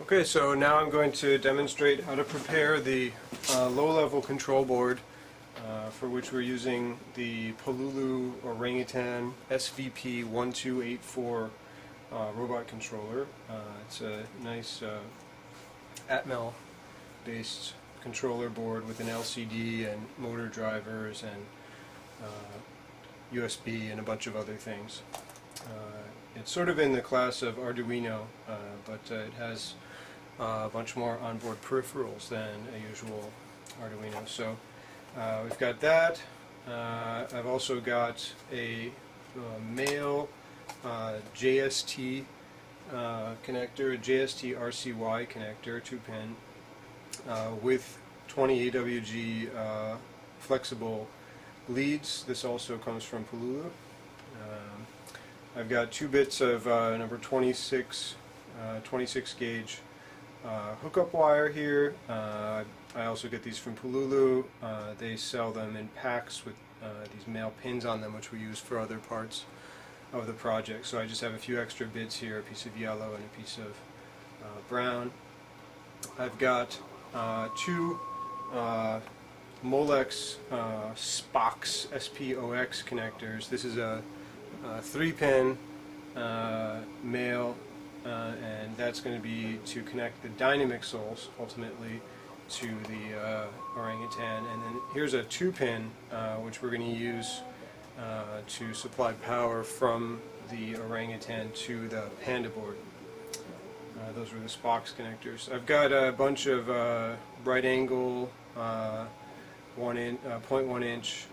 Okay, so now I'm going to demonstrate how to prepare the low-level control board for which we're using the Pololu Orangutan SVP1284 robot controller. It's a nice Atmel based controller board with an LCD and motor drivers and USB and a bunch of other things. It's sort of in the class of Arduino, but it has a bunch more onboard peripherals than a usual Arduino. So we've got that. I've also got a male JST connector, a JST RCY connector, 2-pin, with 20 AWG flexible leads. This also comes from Pololu. I've got 2 bits of number 26 gauge hookup wire here. I also get these from Pololu. They sell them in packs with these male pins on them, which we use for other parts of the project. So I just have a few extra bits here, a piece of yellow and a piece of brown. I've got 2 Molex SPOX, S-P-O-X connectors. This is a 3-pin male, and that's going to be to connect the dynamic soles ultimately to the Orangutan. And then here's a 2-pin which we're going to use to supply power from the Orangutan to the Panda board. Those were the SPOX connectors. I've got a bunch of right angle 0.1 inch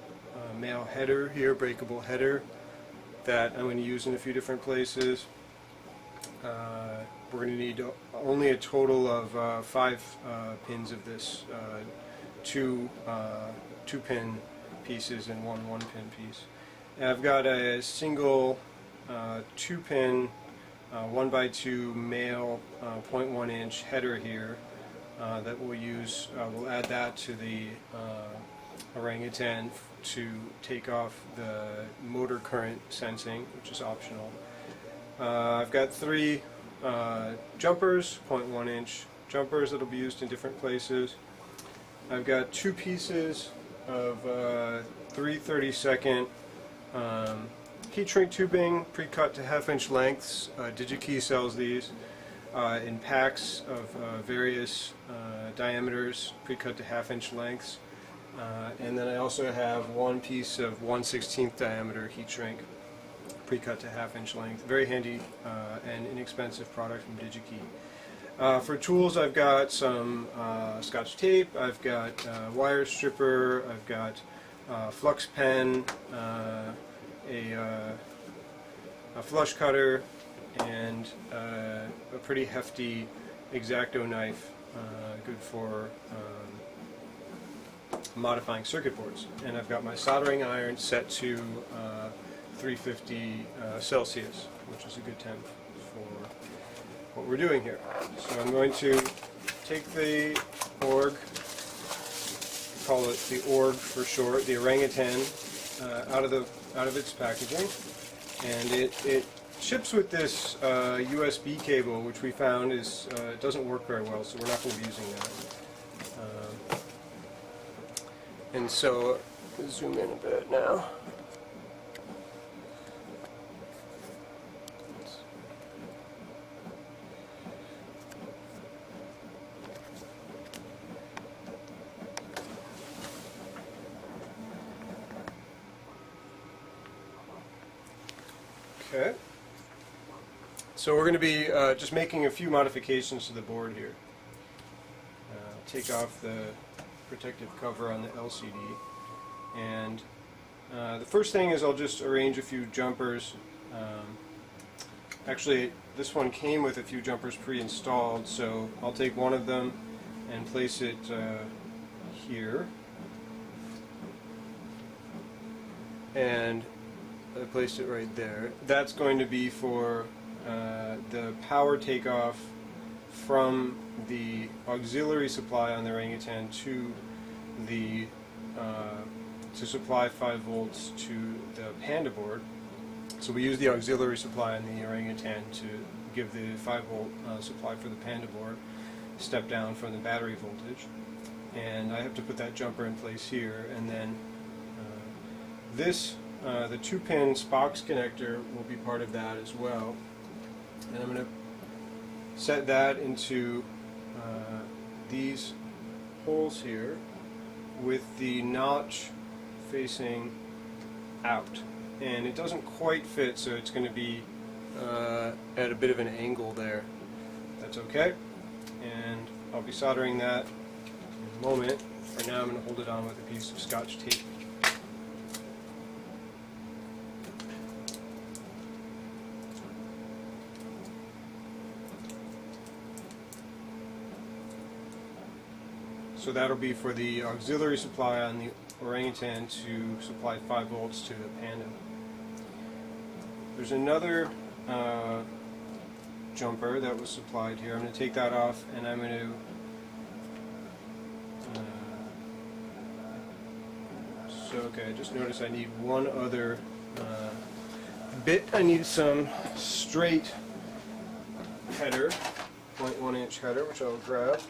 male header here, breakable header, that I'm going to use in a few different places. We're going to need only a total of 5 pins of this, 2 2-pin pieces and 1 1-pin piece. And I've got a single 2-pin 1x2 male 0.1 inch header here that we'll use. We'll add that to the Orangutan to take off the motor current sensing, which is optional. I've got 3 jumpers, 0.1 inch jumpers that will be used in different places. I've got 2 pieces of 3/32 heat shrink tubing, pre-cut to 1/2 inch lengths. DigiKey sells these in packs of various diameters, pre-cut to 1/2 inch lengths. And then I also have 1 piece of 1/16 diameter heat shrink, pre-cut to 1/2 inch length. Very handy and inexpensive product from DigiKey. For tools, I've got some Scotch tape, I've got wire stripper, I've got flux pen, a flush cutter, and a pretty hefty X-Acto knife, good for modifying circuit boards. And I've got my soldering iron set to 350 Celsius, which is a good temp for what we're doing here. So I'm going to take the org, call it the org for short, the Orangutan, out of its packaging, and it ships with this USB cable, which we found is doesn't work very well, so we're not going to be using that. And so, zoom in a bit now. Okay. So we're going to be just making a few modifications to the board here. Take off the protective cover on the LCD, and the first thing is I'll just arrange a few jumpers. Actually, this one came with a few jumpers pre-installed, so I'll take one of them and place it here, and I placed it right there. That's going to be for the power takeoff from the auxiliary supply on the Orangutan to the to supply 5 volts to the Panda board. So we use the auxiliary supply on the Orangutan to give the 5-volt supply for the Panda board step down from the battery voltage. And I have to put that jumper in place here, and then the 2-pin Spox connector will be part of that as well. And I'm going to set that into these holes here with the notch facing out. And it doesn't quite fit, so it's going to be at a bit of an angle there. That's okay. And I'll be soldering that in a moment. For now I'm going to hold it on with a piece of Scotch tape. So that'll be for the auxiliary supply on the Orangutan to supply 5 volts to the Panda. There's another jumper that was supplied here. I'm going to take that off, and I'm going to okay, I just noticed I need one other bit. I need some straight header, 0.1 inch header, which I'll grab.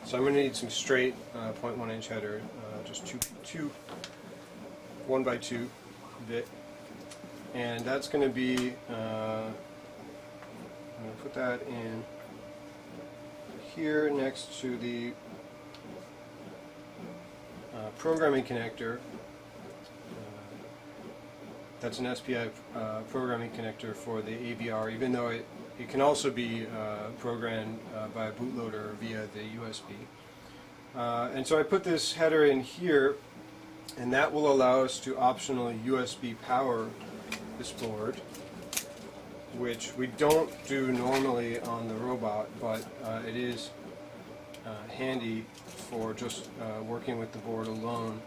So I'm going to need some straight 0.1 inch header, just two 1x2 bit, and that's going to be, I'm going to put that in here next to the programming connector. That's an SPI programming connector for the AVR, even though it can also be programmed by a bootloader or via the USB. And so I put this header in here, and that will allow us to optionally USB power this board, which we don't do normally on the robot, but it is handy for just working with the board alone,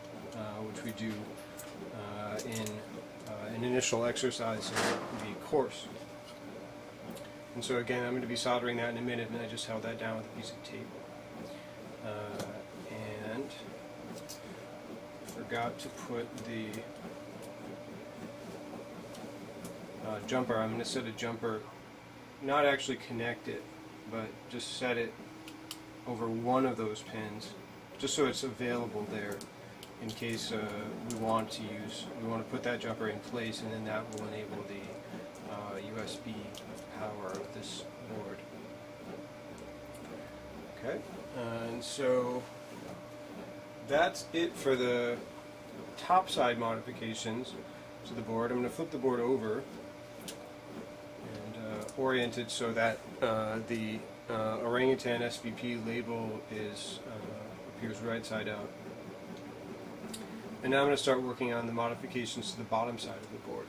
which we do in an initial exercise in the course. And so again, I'm going to be soldering that in a minute, and I just held that down with a piece of tape. And forgot to put the jumper. I'm going to set a jumper, not actually connect it, but just set it over one of those pins, just so it's available there in case we want to put that jumper in place, and then that will enable the USB power of this board. Okay, and so that's it for the top side modifications to the board. I'm going to flip the board over and orient it so that the Orangutan SVP label appears right side out. And now I'm going to start working on the modifications to the bottom side of the board.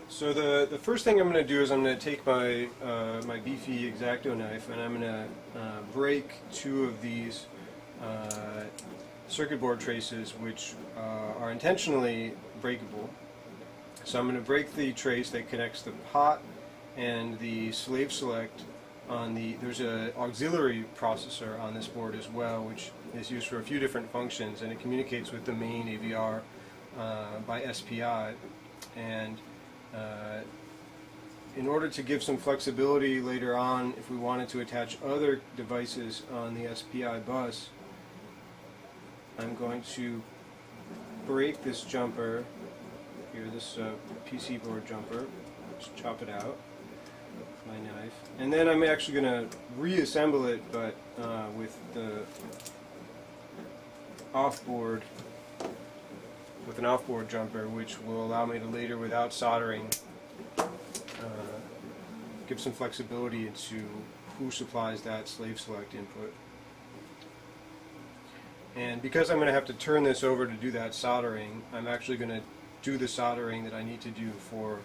So the first thing I'm going to do is I'm going to take my my beefy X-Acto knife, and I'm going to break two of these circuit board traces, which are intentionally breakable. So I'm going to break the trace that connects the pot and the slave select on there's an auxiliary processor on this board as well, which is used for a few different functions, and it communicates with the main AVR by SPI. And in order to give some flexibility later on, if we wanted to attach other devices on the SPI bus, I'm going to break this jumper here, this PC board jumper, just chop it out with my knife, and then I'm actually going to reassemble it, but with the off-board, with an off-board jumper, which will allow me to later, without soldering, give some flexibility into who supplies that slave select input. And because I'm going to have to turn this over to do that soldering, I'm actually going to do the soldering that I need to do for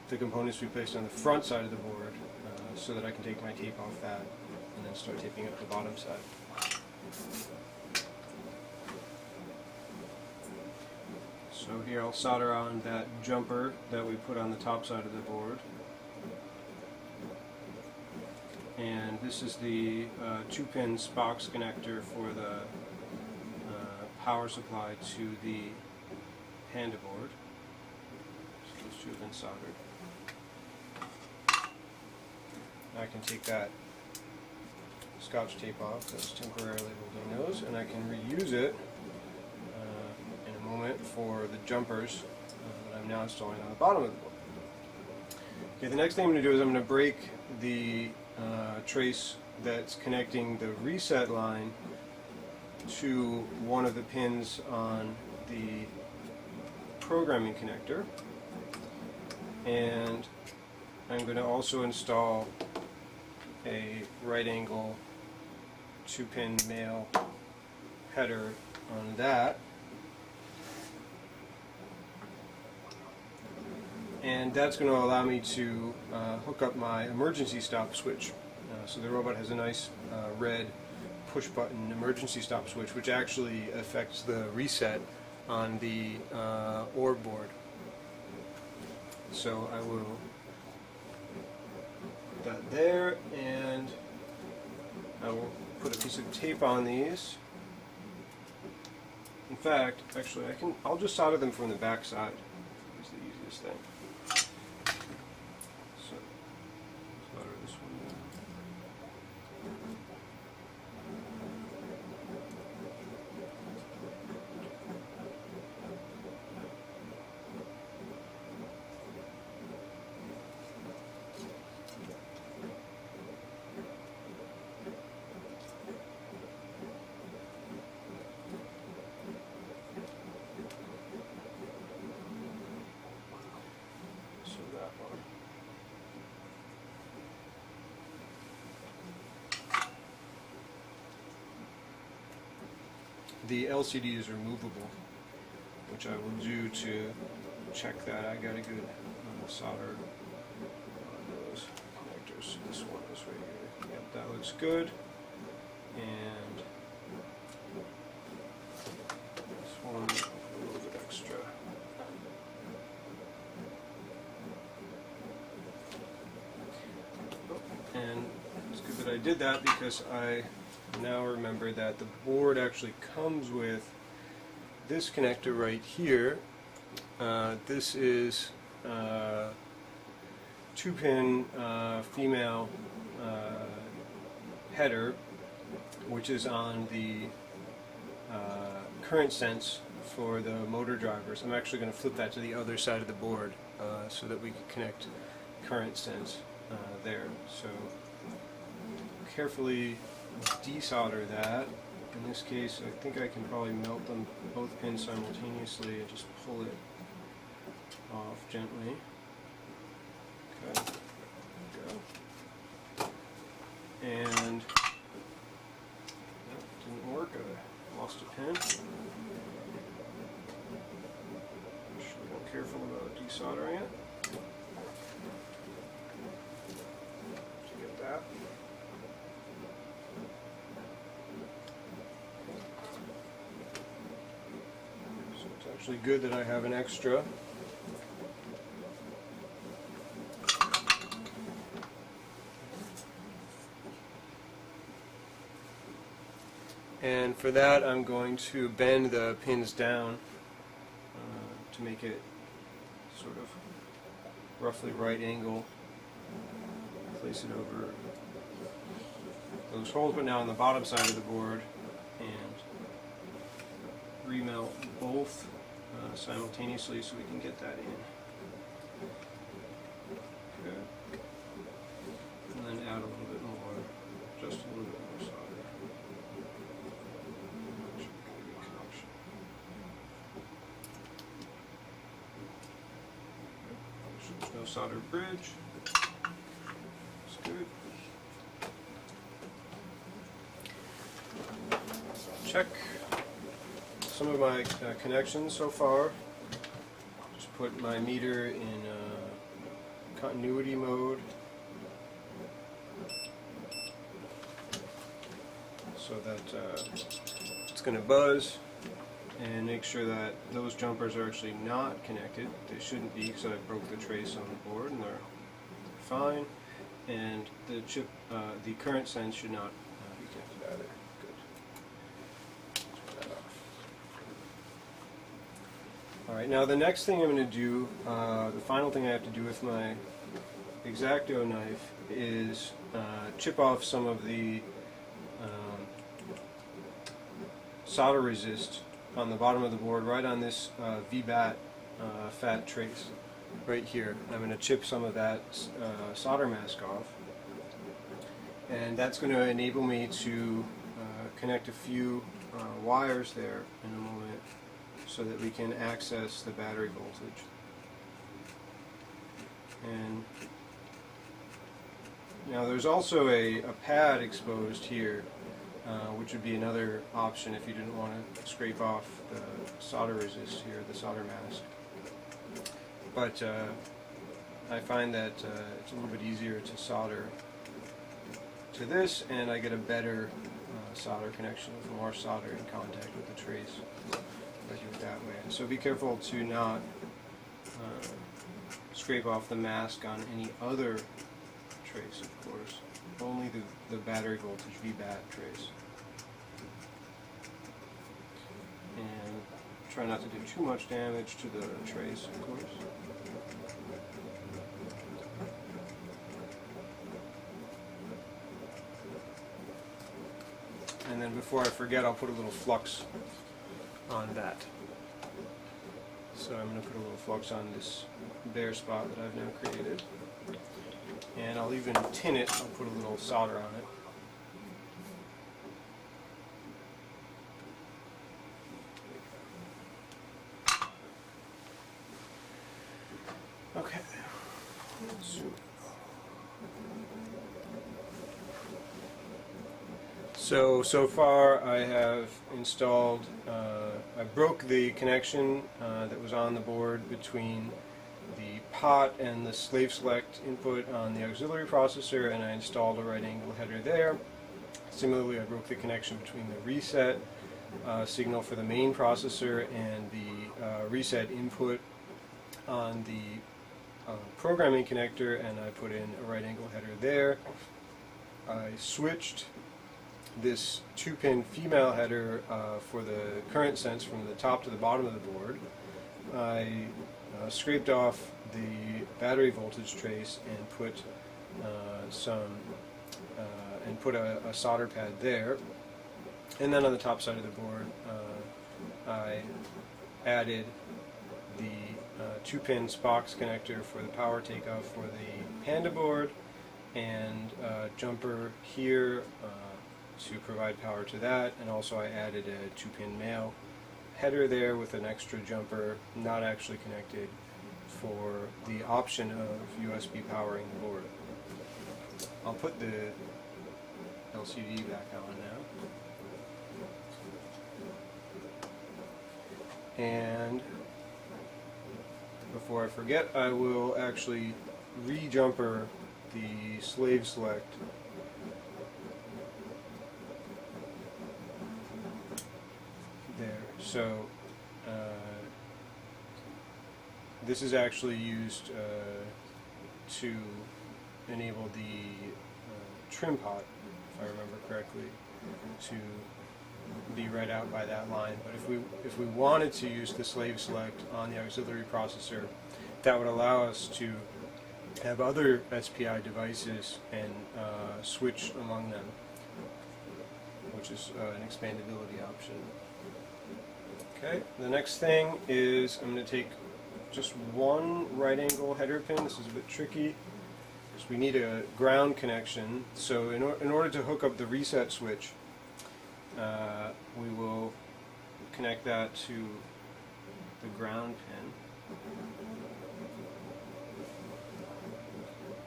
the components we placed on the front side of the board, so that I can take my tape off that and then start taping up the bottom side. So here I'll solder on that jumper that we put on the top side of the board. and this is the 2-pin Spox connector for the power supply to the Panda board. So those two have been soldered. Now I can take that Scotch tape off that's temporarily holding those, and I can reuse it in a moment for the jumpers that I'm now installing on the bottom of the board. Okay, the next thing I'm going to do is I'm going to break the trace that's connecting the reset line to one of the pins on the programming connector, and I'm going to also install a right angle 2-pin male header on that, and that's going to allow me to hook up my emergency stop switch. So the robot has a nice red push button emergency stop switch, which actually affects the reset on the org board. So I will put that there, and I will put a piece of tape on these. In fact, actually, I'll just solder them from the back side. It's the easiest thing. So, solder this one down. The LCD is removable, which I will do to check that I got a good solder on those connectors. This one is right here. Yep, that looks good. And this one, a little bit extra. And it's good that I did that, because I now remember that the board actually comes with this connector right here. This is 2-pin female header, which is on the current sense for the motor drivers. I'm actually going to flip that to the other side of the board so that we can connect current sense there. So carefully desolder that. In this case, I think I can probably melt them both pins simultaneously and just pull it off gently. Okay, there we go. And that didn't work. I lost a pin. Should be careful about desoldering it. To get that. Actually good that I have an extra. And for that I'm going to bend the pins down to make it sort of roughly right angle. Place it over those holes, but now on the bottom side of the board, and remelt both simultaneously so we can get that in. Good. And then add a little bit more, just a little bit more solder. Should get a good connection. There's no solder bridge. That's good. Check some of my connections so far. Just put my meter in continuity mode so that it's going to buzz, and make sure that those jumpers are actually not connected. They shouldn't be, because I broke the trace on the board and they're fine. and the chip, the current sense should not be connected either. Good. Turn that off. Alright, now the next thing I'm going to do, the final thing I have to do with my X-Acto knife is chip off some of the solder resist on the bottom of the board, right on this VBAT fat trace right here. I'm going to chip some of that solder mask off, and that's going to enable me to connect a few wires there in a moment so that we can access the battery voltage. And now there's also a pad exposed here, which would be another option if you didn't want to scrape off the solder resist here, the solder mask. But I find that it's a little bit easier to solder to this, and I get a better solder connection with more solder in contact with the trace if I do it that way. So be careful to not scrape off the mask on any other trace, of course. Only the battery voltage VBAT trace. And try not to do too much damage to the trace, of course. And then before I forget, I'll put a little flux on that. So I'm going to put a little flux on this bare spot that I've now created. And I'll even tin it. I'll put a little solder on it. Okay. So far I have installed, I broke the connection that was on the board between the pot and the slave select input on the auxiliary processor, and I installed a right angle header there. Similarly, I broke the connection between the reset signal for the main processor and the reset input on the programming connector, and I put in a right angle header there. I switched this 2-pin female header for the current sense from the top to the bottom of the board. I scraped off the battery voltage trace and put a solder pad there. And then on the top side of the board, I added the 2-pin Spox connector for the power takeoff for the Panda board, and jumper here to provide power to that, and also I added a 2-pin male header there with an extra jumper not actually connected for the option of USB powering the board. I'll put the LCD back on now. And before I forget, I will actually re-jumper the slave select there. So this is actually used to enable the trim pot, if I remember correctly, to be read out by that line. But if we wanted to use the slave select on the auxiliary processor, that would allow us to have other SPI devices and switch among them, which is an expandability option. Okay, the next thing is I'm going to take just one right angle header pin. This is a bit tricky because we need a ground connection. So in order to hook up the reset switch, we will connect that to the ground pin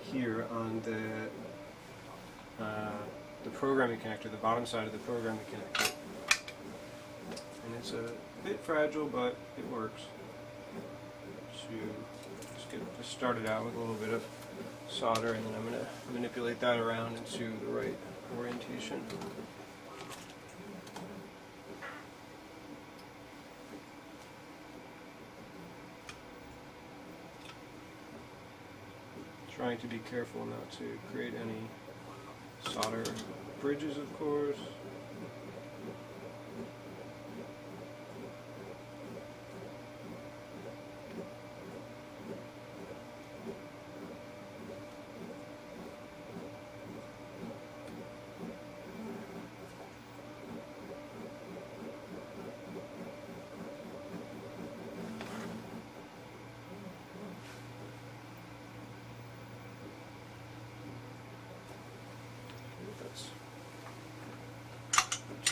here on the programming connector, the bottom side of the programming connector. And it's a bit fragile, but it works. Just start it out with a little bit of solder, and then I'm going to manipulate that around into the right orientation. Trying to be careful not to create any solder bridges, of course.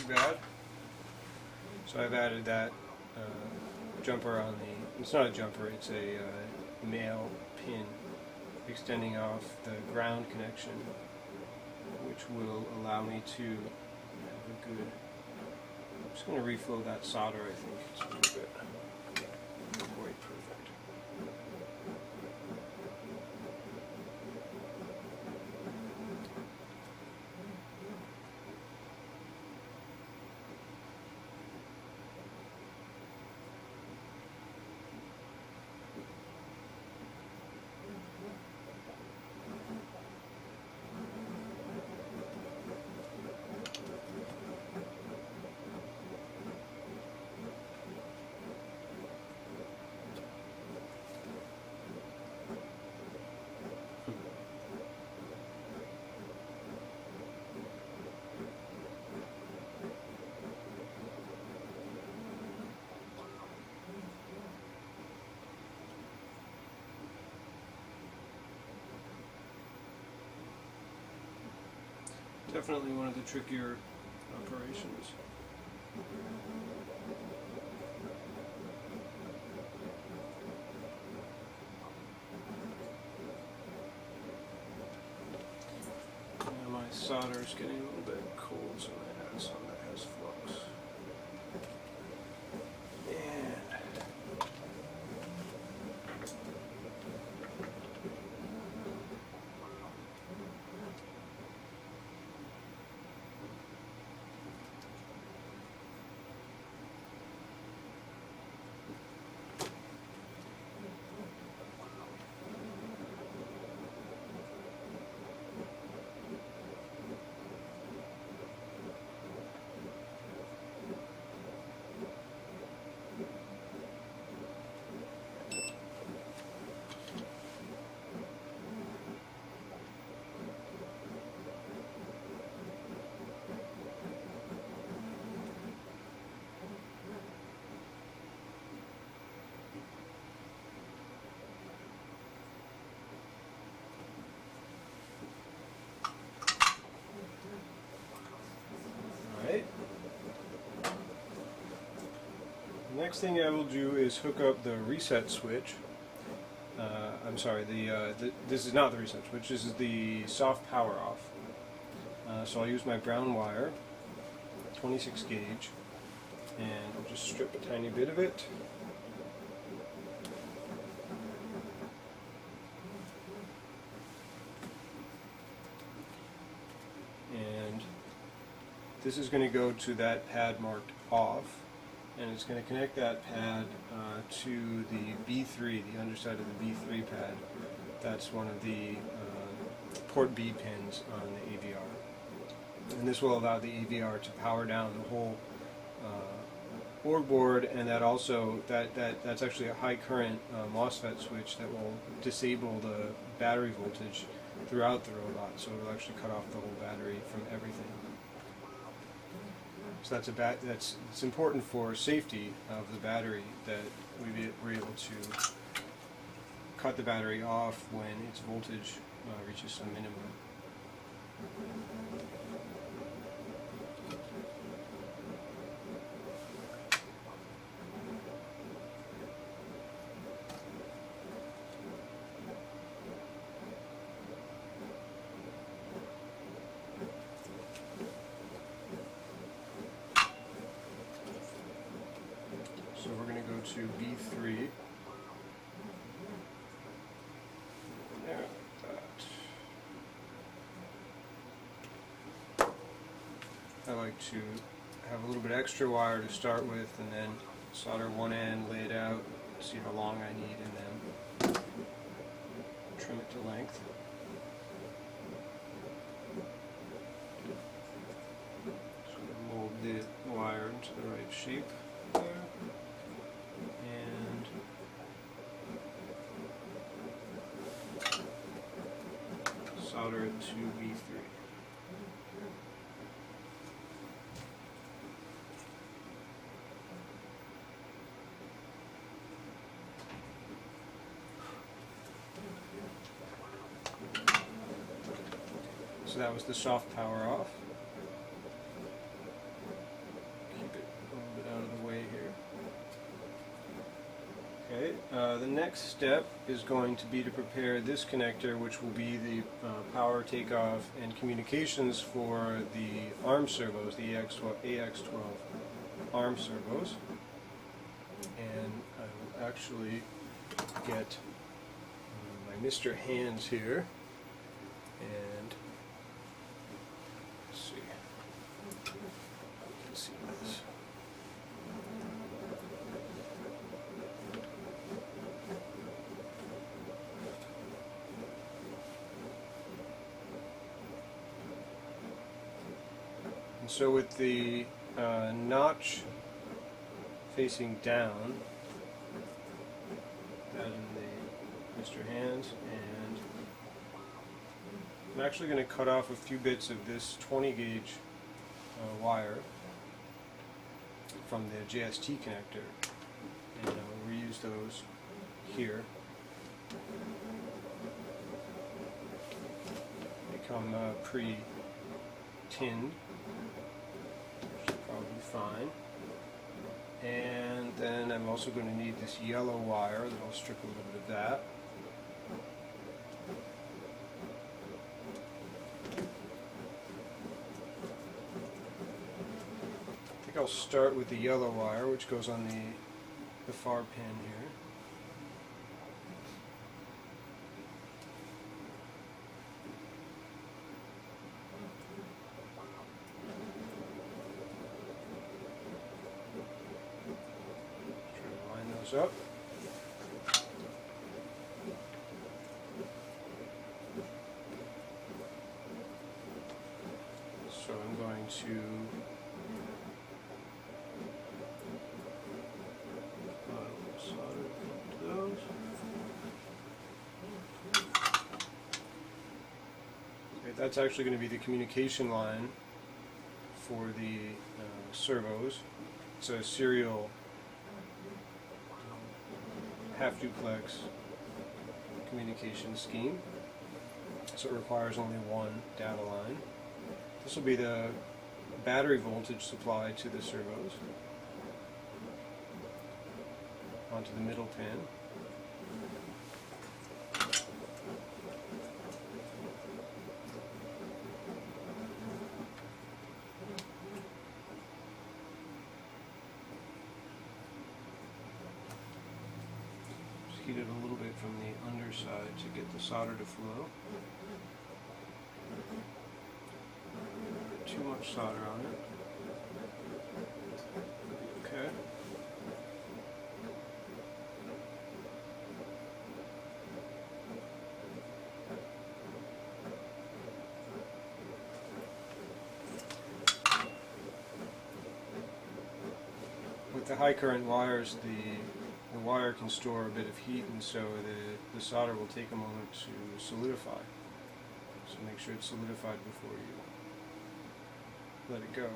Bad. So I've added that jumper on the, it's not a jumper, it's a male pin extending off the ground connection, which will allow me to have a good, I'm just going to reflow that solder. I think it's a little bit quite perfect. Definitely one of the trickier operations. Now my solder is getting a little bit cold, so I'm going to add some that has flux. The next thing I will do is hook up the reset switch. I'm sorry, this is not the reset switch, this is the soft power off. So I'll use my brown wire, 26 gauge, and I'll just strip a tiny bit of it. And this is going to go to that pad marked off. And it's going to connect that pad to the B3, the underside of the B3 pad. That's one of the port B pins on the AVR. And this will allow the AVR to power down the whole org board, and that also, that's actually a high current MOSFET switch that will disable the battery voltage throughout the robot, so it will actually cut off the whole battery from everything. So it's important for safety of the battery that we're able to cut the battery off when its voltage reaches some minimum. So we're going to go to B3. There, that. I like to have a little bit extra wire to start with, and then solder one end, lay it out, see how long I need, and then trim it to length. Just going to mold the wire into the right shape there. And solder it to B3. So that was the soft power off. Keep it a little bit out of the way here. Okay, the next step is going to be to prepare this connector, which will be the power takeoff and communications for the arm servos, the AX12 arm servos. And I will actually get my Mr. Hands here and let's see. You can see this. And so with the notch facing down, that in the Mr. Hands, and I'm actually going to cut off a few bits of this 20 gauge wire from the JST connector, and I'll reuse those here. They come pre-tinned, which is probably fine. And then I'm also going to need this yellow wire that I'll strip a little bit of that. I think I'll start with the yellow wire, which goes on the far pin here. Up. So I'm going to solder those. Okay, that's actually going to be the communication line for the servos. It's a serial half duplex communication scheme, so it requires only one data line. This will be the battery voltage supply to the servos onto the middle pin. Heat it a little bit from the underside to get the solder to flow. Too much solder on it. Okay. With the high current wires, the wire can store a bit of heat, and so the solder will take a moment to solidify. So make sure it's solidified before you let it go.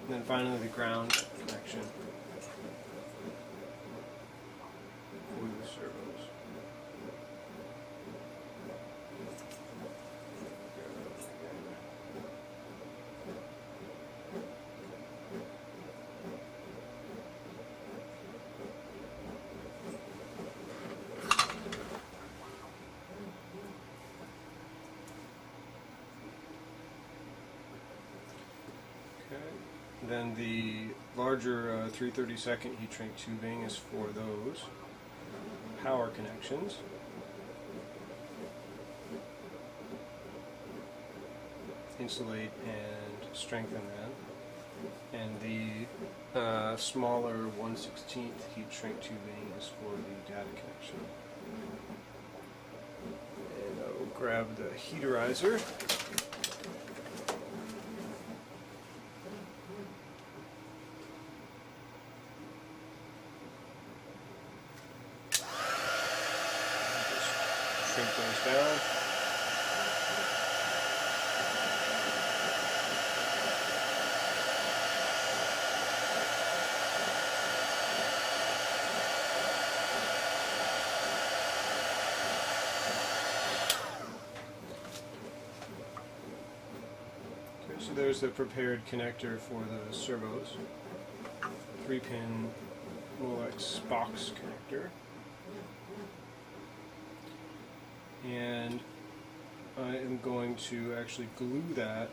And then finally the ground connection for the servos. Then the larger 3/32 heat shrink tubing is for those power connections. Insulate and strengthen that. And the smaller 1/16 heat shrink tubing is for the data connection. And I'll grab the heaterizer. Shrink those down. Okay, so there's the prepared connector for the servos. 3-pin Molex box connector. And I am going to actually glue that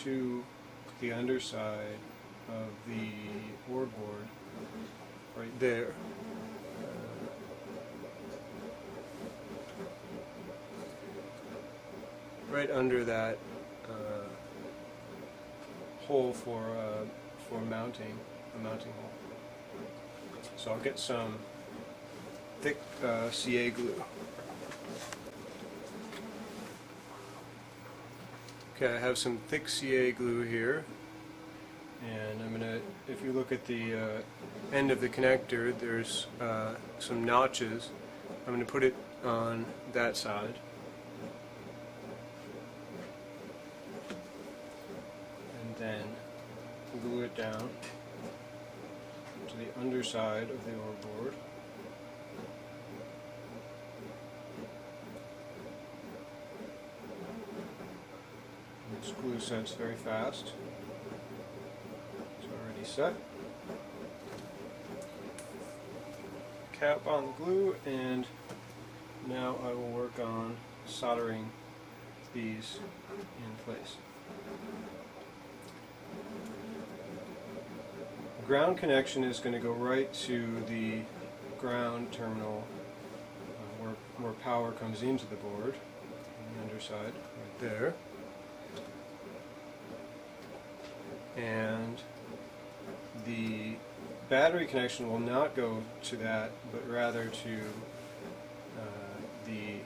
to the underside of the board right there. Right under that hole for mounting, a mounting hole. So I'll get some thick CA glue. Okay, I have some thick CA glue here, and I'm gonna, if you look at the end of the connector, there's some notches. I'm gonna put it on that side. And then glue it down to the underside of the ore board. This glue sets very fast. It's already set. Cap on the glue, and now I will work on soldering these in place. The ground connection is going to go right to the ground terminal where power comes into the board, on the underside, right there. And the battery connection will not go to that, but rather to the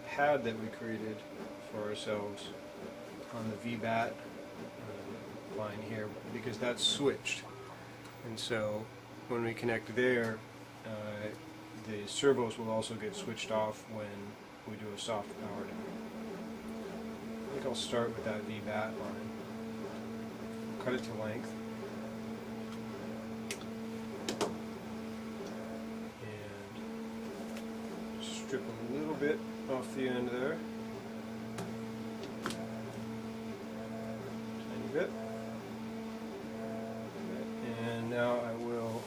pad that we created for ourselves on the VBAT line here, because that's switched. And so when we connect there, the servos will also get switched off when we do a soft power down. I think I'll start with that VBAT line. Cut it to length. And strip a little bit off the end there. Tiny bit. And now I will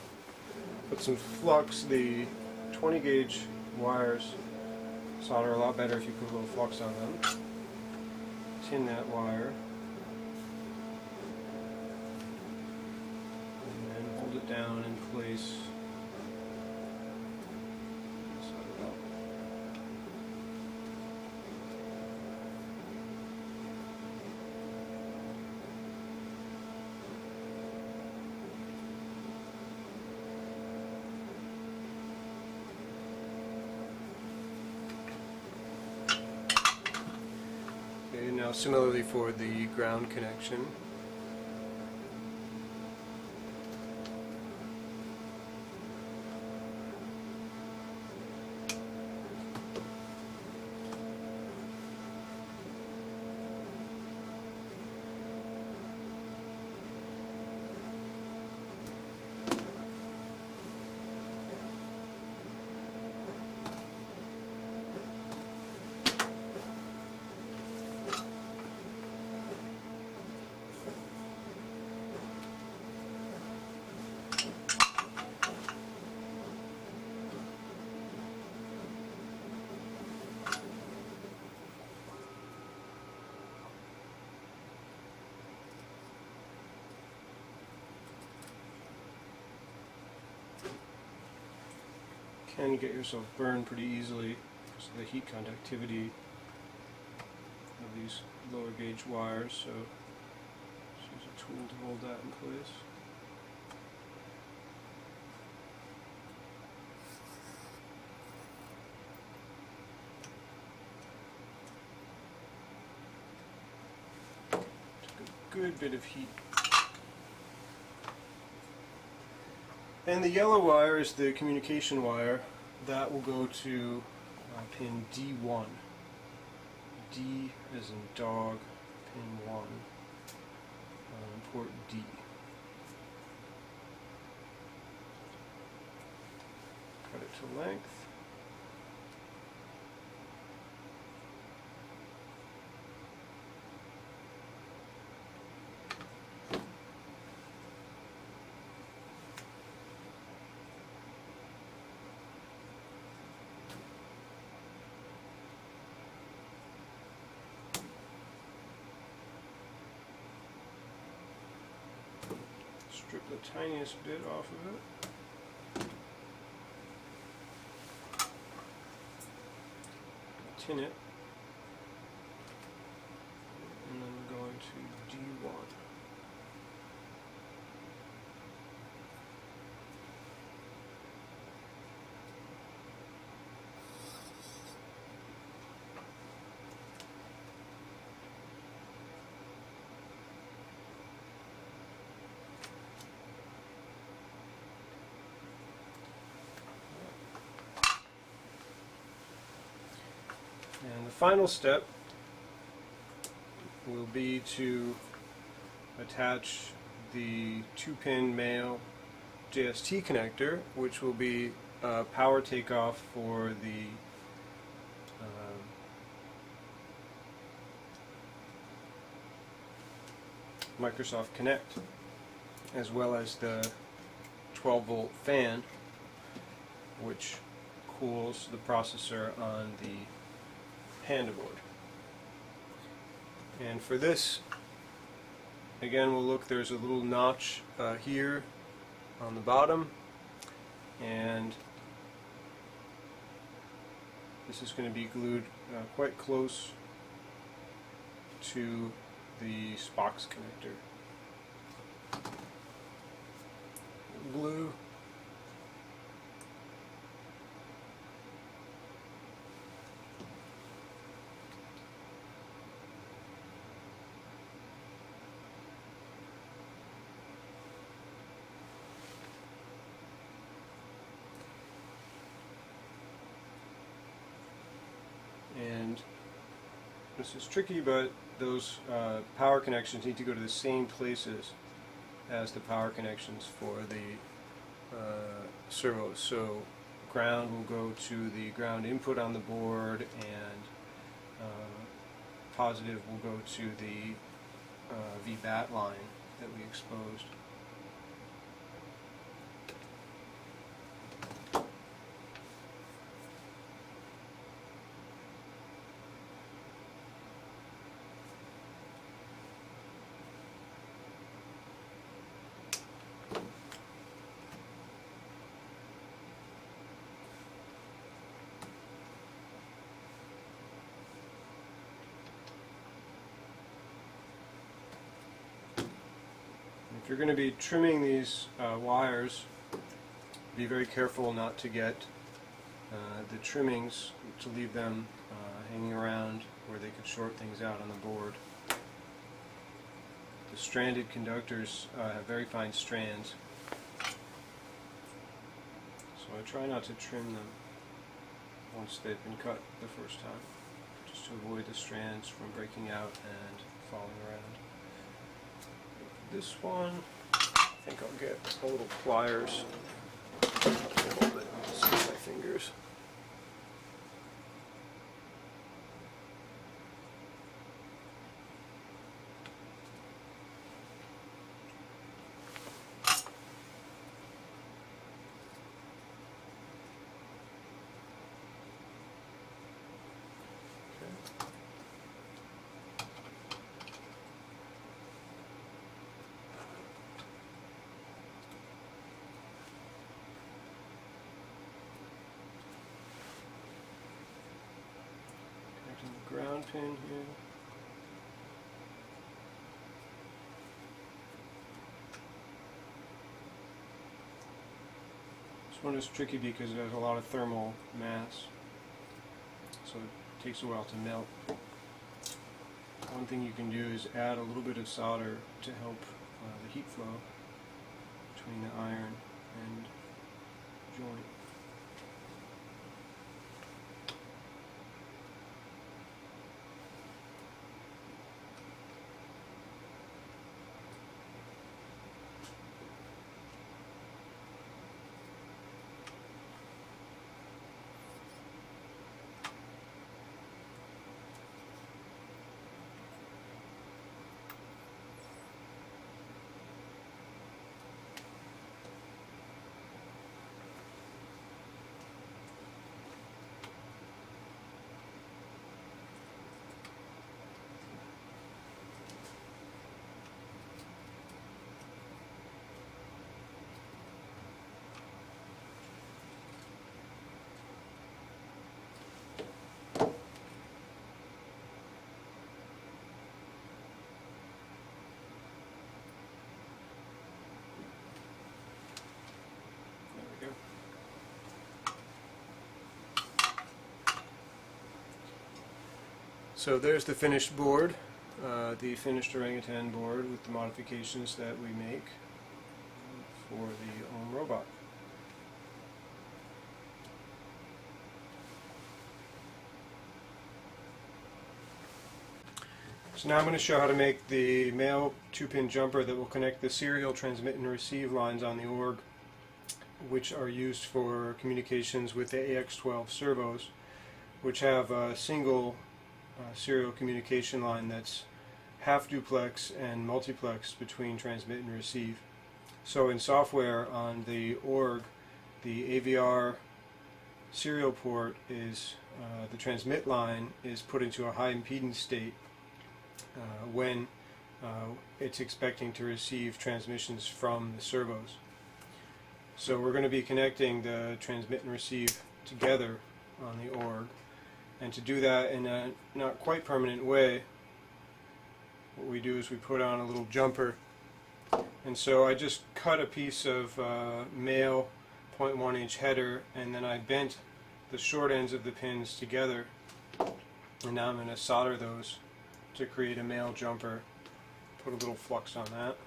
put some flux. The 20 gauge wires solder a lot better if you put a little flux on them. Tin that wire. It down in place. Okay, now similarly for the ground connection. Can get yourself burned pretty easily because of the heat conductivity of these lower gauge wires. So use a tool to hold that in place. Good bit of heat. And the yellow wire is the communication wire. That will go to pin D1. D as in dog, pin 1, port D. Cut it to length. Strip the tiniest bit off of it. Tin it. And then we're going to D1. And the final step will be to attach the 2-pin male JST connector, which will be a power takeoff for the Microsoft Connect, as well as the 12-volt fan, which cools the processor on the Panda board. And for this, again, we'll look, there's a little notch here on the bottom, and this is going to be glued quite close to the Spox connector. Glue. And this is tricky, but those power connections need to go to the same places as the power connections for the servos. So ground will go to the ground input on the board, and positive will go to the VBAT line that we exposed. If you're going to be trimming these wires, be very careful not to get the trimmings, to leave them hanging around where they could short things out on the board. The stranded conductors have very fine strands, so I try not to trim them once they've been cut the first time, just to avoid the strands from breaking out and falling around. This one, I think I'll get a little pliers to hold it, see my fingers. Ground pin here. This one is tricky because it has a lot of thermal mass, so it takes a while to melt. One thing you can do is add a little bit of solder to help the heat flow between the iron and joint. So there's the finished board, the finished Orangutan board with the modifications that we make for the OHMMM robot. So now I'm going to show how to make the male 2-pin jumper that will connect the serial transmit and receive lines on the org, which are used for communications with the AX12 servos, which have a single serial communication line that's half duplex and multiplex between transmit and receive. So in software on the org, the AVR serial port is the transmit line is put into a high impedance state when it's expecting to receive transmissions from the servos. So we're going to be connecting the transmit and receive together on the org. And to do that in a not quite permanent way, what we do is we put on a little jumper. And so I just cut a piece of male 0.1 inch header, and then I bent the short ends of the pins together. And now I'm going to solder those to create a male jumper. Put a little flux on that.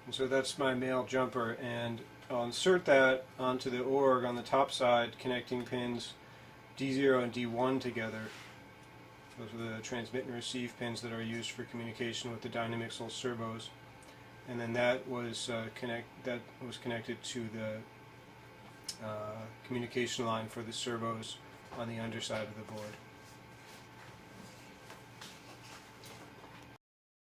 And so that's my male jumper, and I'll insert that onto the org on the top side, connecting pins D0 and D1 together. Those are the transmit and receive pins that are used for communication with the Dynamixel servos. And then that was connected to the communication line for the servos on the underside of the board.